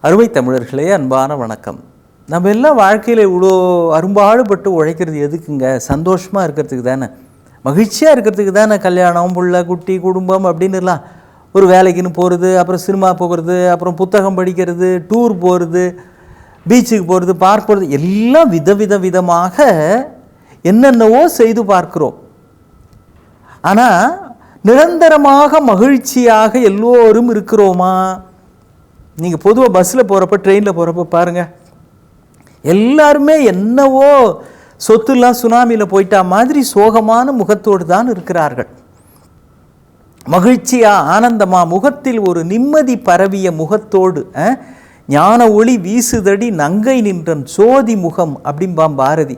அருமை தமிழர்களே, அன்பான வணக்கம். நம்ம எல்லாம் வாழ்க்கையில் இவ்வளோ அரும்பாடுபட்டு உழைக்கிறது எதுக்குங்க? சந்தோஷமாக இருக்கிறதுக்கு தானே, மகிழ்ச்சியாக இருக்கிறதுக்கு தானே. கல்யாணம், புள்ள, குட்டி, குடும்பம் அப்படின்னுலாம் ஒரு வேலைக்குன்னு போகிறது, அப்புறம் சினிமா போகிறது, அப்புறம் புத்தகம் படிக்கிறது, டூர் போகிறது, பீச்சுக்கு போகிறது, பார்க் போகிறது, எல்லாம் விதமாக என்னென்னவோ செய்து பார்க்குறோம். ஆனால் நிரந்தரமாக மகிழ்ச்சியாக எல்லோரும் இருக்கிறோமா? நீங்கள் பொதுவாக பஸ்ஸில் போகிறப்ப, ட்ரெயினில் போகிறப்ப பாருங்கள், எல்லாருமே என்னவோ சொத்துலாம் சுனாமியில் போயிட்டா மாதிரி சோகமான முகத்தோடு தான் இருக்கிறார்கள். மகிழ்ச்சியா, ஆனந்தமா, முகத்தில் ஒரு நிம்மதி பரவிய முகத்தோடு ஞான ஒளி வீசுதடி நங்கை நின்றன் ஜோதி முகம் அப்படிம்பாம் பாரதி.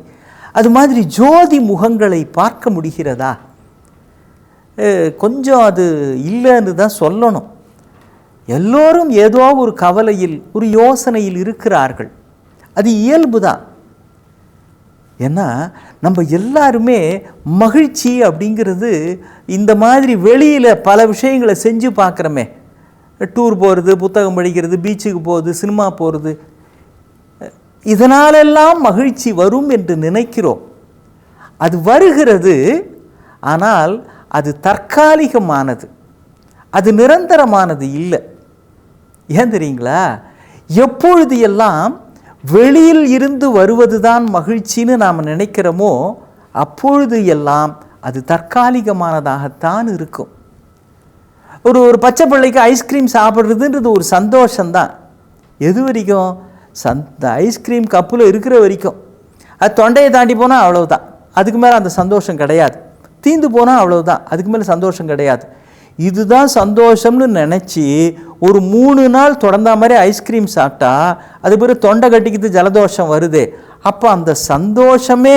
அது மாதிரி ஜோதி முகங்களை பார்க்க முடிகிறதா? கொஞ்சம் அது இல்லைன்னு தான் சொல்லணும். எல்லோரும் ஏதோ ஒரு கவலையில், ஒரு யோசனையில் இருக்கிறார்கள். அது இயல்பு தான். ஏன்னா நம்ம எல்லாருமே மகிழ்ச்சி அப்படிங்கிறது இந்த மாதிரி வெளியில் பல விஷயங்களை செஞ்சு பார்க்குறோமே, டூர் போகிறது, புத்தகம் படிக்கிறது, பீச்சுக்கு போகிறது, சினிமா போகிறது, இதனாலெல்லாம் மகிழ்ச்சி வரும் என்று நினைக்கிறோம். அது வருகிறது, ஆனால் அது தற்காலிகமானது, அது நிரந்தரமானது இல்லை. ஏன் தெரியுங்களா? எப்பொழுது எல்லாம் வெளியில் இருந்து வருவது தான் மகிழ்ச்சின்னு நாம் நினைக்கிறோமோ அப்பொழுது எல்லாம் அது தற்காலிகமானதாகத்தான் இருக்கும். ஒரு பச்சை பிள்ளைக்கு ஐஸ்கிரீம் சாப்பிட்றதுன்றது ஒரு சந்தோஷந்தான். எது வரைக்கும்? அந்த ஐஸ்கிரீம் கப்பில் இருக்கிற வரைக்கும். அது தொண்டையை தாண்டி போனால் அவ்வளவுதான், அதுக்கு மேலே அந்த சந்தோஷம் கிடையாது. தீந்து போனால் அவ்வளவுதான், அதுக்கு மேலே சந்தோஷம் கிடையாது. இதுதான் சந்தோஷம்னு நினச்சி ஒரு 3 நாள் தொடர்ந்த மாதிரி ஐஸ்கிரீம் சாப்பிட்டா அது பிறகு தொண்டை கட்டிக்கிட்டு ஜலதோஷம் வருது. அப்போ அந்த சந்தோஷமே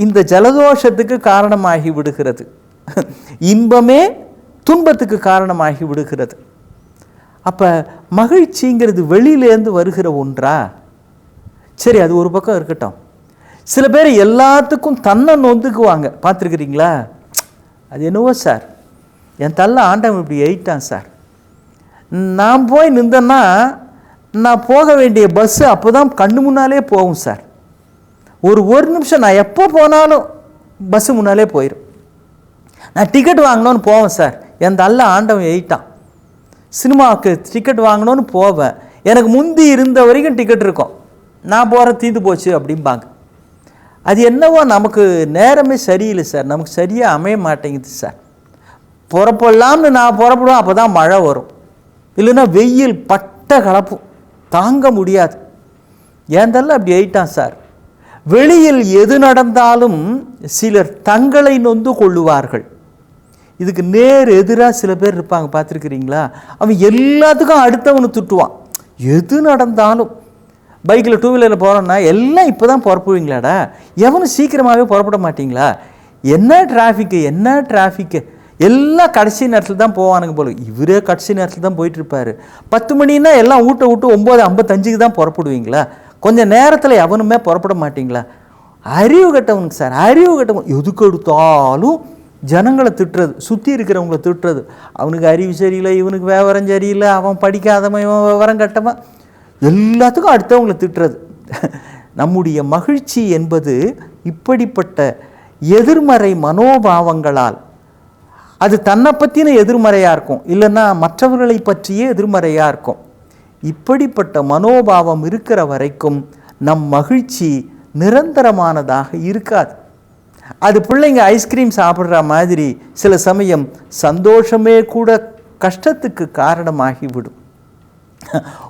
இந்த ஜலதோஷத்துக்கு காரணமாகி விடுகிறது. இன்பமே துன்பத்துக்கு காரணமாகி விடுகிறது. அப்போ மகிழ்ச்சிங்கிறது வெளியிலேருந்து வருகிற ஒன்றா? சரி, அது ஒரு பக்கம் இருக்கட்டும். சில பேர் எல்லாத்துக்கும் தன்னை நொந்துக்குவாங்க, பார்த்துருக்குறீங்களா? அது என்னவோ சார், என் தள்ள ஆண்டவன் இப்படி எயிட்டான் சார், நான் போய் நின்றேன்னா நான் போக வேண்டிய பஸ்ஸு அப்போ தான் கண்ணு முன்னாலே போகும் சார். ஒரு நிமிஷம் நான் எப்போ போனாலும் பஸ்ஸு முன்னாலே போயிடும். நான் டிக்கெட் வாங்கணும்னு போவேன் சார், என் தள்ள ஆண்டவன் எயிட்டான். சினிமாவுக்கு டிக்கெட் வாங்கணும்னு போவேன், எனக்கு முந்தி இருந்த வரைக்கும் டிக்கெட் இருக்கும், நான் போகிற தீந்து போச்சு அப்படிம்பாங்க. அது என்னவோ நமக்கு நேரமே சரியில்லை சார், நமக்கு சரியாக அமைய மாட்டேங்குது சார். புறப்படலாம்னு நான் புறப்படுவேன், அப்போ தான் மழை வரும், இல்லைன்னா வெயில் பட்ட கலப்பும், தாங்க முடியாது. ஏந்தெல்லாம் அப்படி ஆயிட்டான் சார். வெளியில் எது நடந்தாலும் சிலர் தங்களை நொந்து கொள்ளுவார்கள். இதுக்கு நேர் எதிராக சில பேர் இருப்பாங்க, பார்த்துருக்குறீங்களா? அவன் எல்லாத்துக்கும் அடுத்தவனு திட்டுவான். எது நடந்தாலும் பைக்கில், டூ வீலரில் போகிறோன்னா எல்லாம் இப்போ தான் புறப்படுவீங்களாடா, எவனும் சீக்கிரமாகவே புறப்பட மாட்டிங்களா, என்ன டிராஃபிக்கு, எல்லாம் கடைசி நேரத்தில் தான் போவானுங்க போல. இவரே கடைசி நேரத்தில் தான் போயிட்டுருப்பார். 10 மணின்னா எல்லாம் விட்டு 9:55 தான் புறப்படுவீங்களா? கொஞ்சம் நேரத்தில் எவனுமே புறப்பட மாட்டிங்களா? அறிவு கட்டவனுக்கு சார், அறிவு கட்டவன். எதுக்கு எடுத்தாலும் ஜனங்களை திட்டுறது, சுற்றி இருக்கிறவங்களை திட்டுறது. அவனுக்கு அறிவு சரியில்லை, இவனுக்கு விவரம் சரியில்லை, அவன் படிக்காதவன், இவன் விவரம் கட்டவன், எல்லாத்துக்கும் அடுத்தவங்களை திட்டுறது. நம்முடைய மகிழ்ச்சி என்பது இப்படிப்பட்ட எதிர்மறை மனோபாவங்களால், அது தன்னை பற்றின எதிர்மறையாக இருக்கும், இல்லைன்னா மற்றவர்களை பற்றியே எதிர்மறையாக இருக்கும். இப்படிப்பட்ட மனோபாவம் இருக்கிற வரைக்கும் நம் மகிழ்ச்சி நிரந்தரமானதாக இருக்காது. அது பிள்ளைங்க ஐஸ்கிரீம் சாப்பிட்ற மாதிரி சில சமயம் சந்தோஷமே கூட கஷ்டத்துக்கு காரணமாகிவிடும்.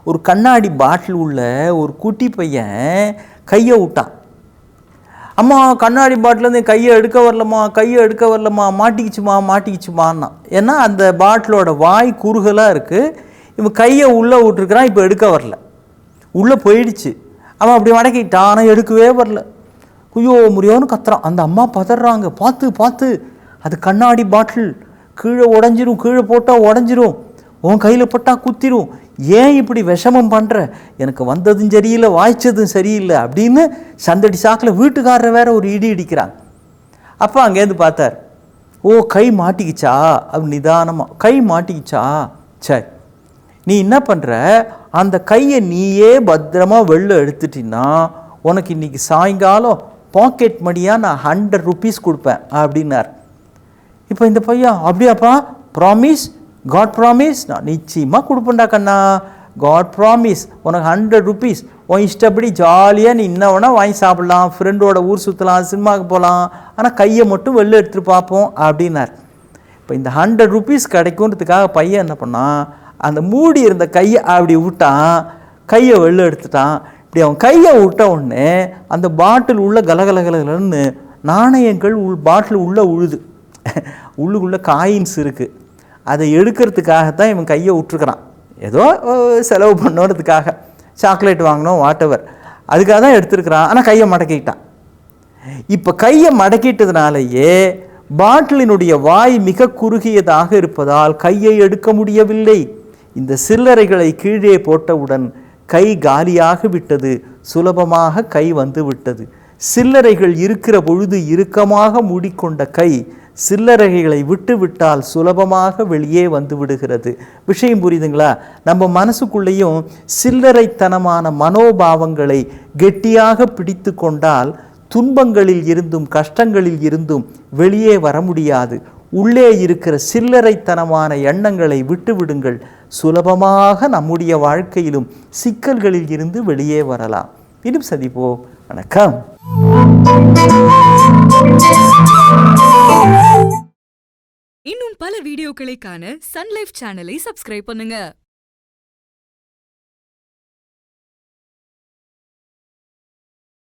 ஒரு கண்ணாடி பாட்டில் உள்ள ஒரு குட்டி பையன் கையை விட்டான். அம்மா, கண்ணாடி பாட்டிலேருந்து கையை எடுக்க வரலம்மா, மாட்டிக்கிச்சுமான்னா. ஏன்னா அந்த பாட்டிலோட வாய் குறுகலாக இருக்குது, இவன் கையை உள்ளே விட்டுருக்கிறான், இப்போ எடுக்க வரல, உள்ளே போயிடுச்சு. அவன் அப்படி மடக்கிட்டான், ஆனால் எடுக்கவே வரல. ஐயோ முறியோன்னு கத்துறான். அந்த அம்மா பதறாங்க, பார்த்து அது கண்ணாடி பாட்டில், கீழே உடஞ்சிரும், கீழே போட்டால் உடஞ்சிரும், உன் கையில் போட்டால் குத்திரும், ஏன் இப்படி விஷமம் பண்ணுற, எனக்கு வந்ததும் சரியில்லை, வாய்ச்சதும் சரியில்லை அப்படின்னு சந்தடி சாக்கில் வீட்டுக்காரரை வேற ஒரு இடி இடிக்கிறாங்க. அப்போ அங்கேருந்து பார்த்தார், ஓ கை மாட்டிக்கிச்சா, அப்படி நிதானமாக கை மாட்டிக்கிச்சா, சரி நீ என்ன பண்ணுற, அந்த கையை நீயே பத்திரமா வெளில எடுத்துட்டின்னா உனக்கு இன்றைக்கி சாயங்காலம் பாக்கெட் மணியாக நான் 100 rupees கொடுப்பேன் அப்படின்னார். இப்போ இந்த பையன், அப்படியாப்பா, ப்ராமிஸ், காட் ப்ராமிஸ்? நான் நிச்சயமாக கொடுப்பேன்டா கண்ணா, காட் ப்ராமிஸ், உனக்கு 100 rupees, உன் இஷ்டப்படி ஜாலியாக நீ என்ன வேணால் வாங்கி சாப்பிட்லாம், ஃப்ரெண்டோட ஊர் சுற்றலாம், சினிமாவுக்கு போகலாம், ஆனால் கையை மட்டும் வெளில எடுத்துகிட்டு பார்ப்போம் அப்படின்னார். இப்போ இந்த 100 rupees கிடைக்குன்றதுக்காக பையன் என்ன பண்ணான், அந்த மூடி இருந்த கையை அப்படி விட்டான், கையை வெளில எடுத்துட்டான். இப்படி அவன் கையை விட்ட உடனே அந்த பாட்டில் உள்ள கலகலகலன்னு நாணயங்கள் பாட்டில் உள்ளே உழுது. உள்ளுக்குள்ளே காயின்ஸ் இருக்குது. அதை எடுக்கிறதுக்காகத்தான் இவன் கையை விட்டுருக்கிறான். ஏதோ செலவு பண்ணுறதுக்காக, சாக்லேட் வாங்கினோம், வாட்டவர், அதுக்காக தான் எடுத்துருக்கிறான். ஆனால் கையை மடக்கிட்டான். இப்போ கையை மடக்கிட்டதுனாலேயே பாட்டிலினுடைய வாய் மிக குறுகியதாக இருப்பதால் கையை எடுக்க முடியவில்லை. இந்த சில்லறைகளை கீழே போட்டவுடன் கை காலியாக விட்டது, சுலபமாக கை வந்து விட்டது. சில்லறைகள் இருக்கிற பொழுது இறுக்கமாக மூடிக்கொண்ட கை சில்லறைகளை விட்டு விட்டால் சுலபமாக வெளியே வந்து விடுகிறது. விஷயம் புரியுதுங்களா? நம்ம மனசுக்குள்ளேயும் சில்லறைத்தனமான மனோபாவங்களை கெட்டியாக பிடித்து கொண்டால் துன்பங்களில் இருந்தும் கஷ்டங்களில் இருந்தும் வெளியே வர முடியாது. உள்ளே இருக்கிற சில்லறைத்தனமான எண்ணங்களை விட்டுவிடுங்கள். சுலபமாக நம்முடைய வாழ்க்கையிலும் சிக்கல்களில் இருந்து வெளியே வரலாம். இன்னும் சந்திப்போம். வணக்கம். இன்னும் பல வீடியோக்களை காண சன் லைஃப் சேனலை சப்ஸ்கிரைப் பண்ணுங்க.